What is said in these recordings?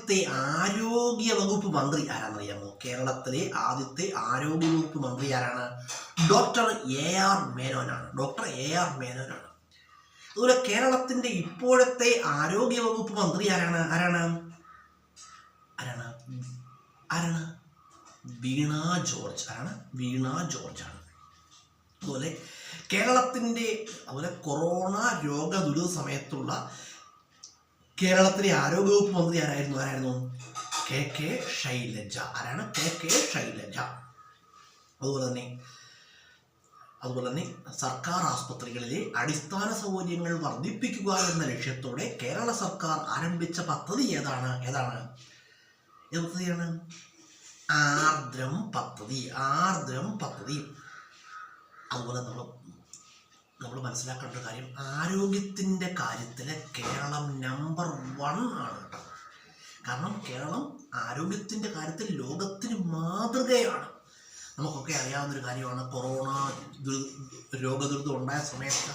ആദ്യത്തെ ആരോഗ്യ വകുപ്പ് മന്ത്രി ആരാണെന്നറിയാമോ? കേരളത്തിലെ ആദ്യത്തെ ആരോഗ്യ വകുപ്പ് മന്ത്രി ആരാണ്? ഡോക്ടർ AR മേനോനാണ്. ഡോക്ടർ AR മേനോനാണ്. അതുപോലെ കേരളത്തിന്റെ ഇപ്പോഴത്തെ ആരോഗ്യ വകുപ്പ് മന്ത്രി ആരാണ്? ആരാണ് ആരാണ് ആരാണ് വീണ ജോർജ്. ആരാണ്? വീണ ജോർജ് ആണ്. അതുപോലെ കേരളത്തിന്റെ കൊറോണ രോഗ ദുരിത സമയത്തുള്ള കേരളത്തിലെ ആരോഗ്യവകുപ്പ് മന്ത്രി ആരായിരുന്നു? KK ശൈലജ. ആരാണ്? KK ശൈലജ. അതുപോലെ തന്നെ സർക്കാർ ആസ്പത്രികളിലെ അടിസ്ഥാന സൗകര്യങ്ങൾ വർദ്ധിപ്പിക്കുക എന്ന ലക്ഷ്യത്തോടെ കേരള സർക്കാർ ആരംഭിച്ച പദ്ധതി ഏതാണ്? പദ്ധതിയാണ് ആർദ്രം പദ്ധതി. അതുപോലെ നമ്മൾ മനസ്സിലാക്കേണ്ട കാര്യം, ആരോഗ്യത്തിൻ്റെ കാര്യത്തിൽ കേരളം നമ്പർ 1 ആണ് കേട്ടോ. കാരണം കേരളം ആരോഗ്യത്തിൻ്റെ കാര്യത്തിൽ ലോകത്തിന് മാതൃകയാണ്. നമുക്കൊക്കെ അറിയാവുന്നൊരു കാര്യമാണ്, കൊറോണ രോഗദുരിതം ഉണ്ടായ സമയത്ത്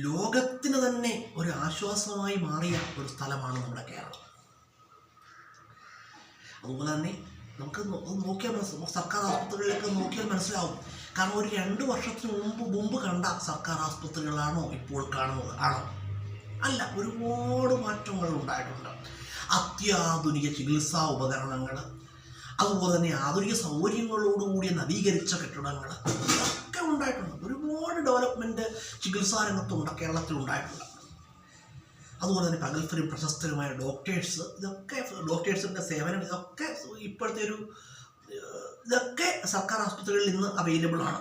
ലോകത്തിന് തന്നെ ഒരു ആശ്വാസമായി മാറിയ ഒരു സ്ഥലമാണ് നമ്മുടെ കേരളം. അതുപോലെ തന്നെ നമുക്ക് നോക്കിയാൽ സർക്കാർ ആസ്പത്രികളിലൊക്കെ നോക്കിയാൽ മനസ്സിലാവും. കാരണം ഒരു 2 വർഷത്തിന് മുമ്പ് കണ്ട സർക്കാർ ആസ്പത്രികളാണോ ഇപ്പോൾ കാണുന്നത്? ആണോ? അല്ല, ഒരുപാട് മാറ്റങ്ങൾ ഉണ്ടായിട്ടുണ്ട്. അത്യാധുനിക ചികിത്സാ ഉപകരണങ്ങൾ, അതുപോലെ തന്നെ ആധുനിക സൗകര്യങ്ങളോടുകൂടിയ നവീകരിച്ച കെട്ടിടങ്ങൾ, ഇതൊക്കെ ഉണ്ടായിട്ടുണ്ട്. ഒരുപാട് ഡെവലപ്മെൻറ്റ് ചികിത്സാ രംഗത്തുണ്ട്, കേരളത്തിൽ ഉണ്ടായിട്ടുണ്ട്. അതുപോലെ തന്നെ പകൽഫരും പ്രശസ്തരുമായ ഡോക്ടേഴ്സിൻ്റെ സേവനം, ഇതൊക്കെ സർക്കാർ ആസ്പത്രികളിൽ ഇന്ന് അവൈലബിൾ ആണ്.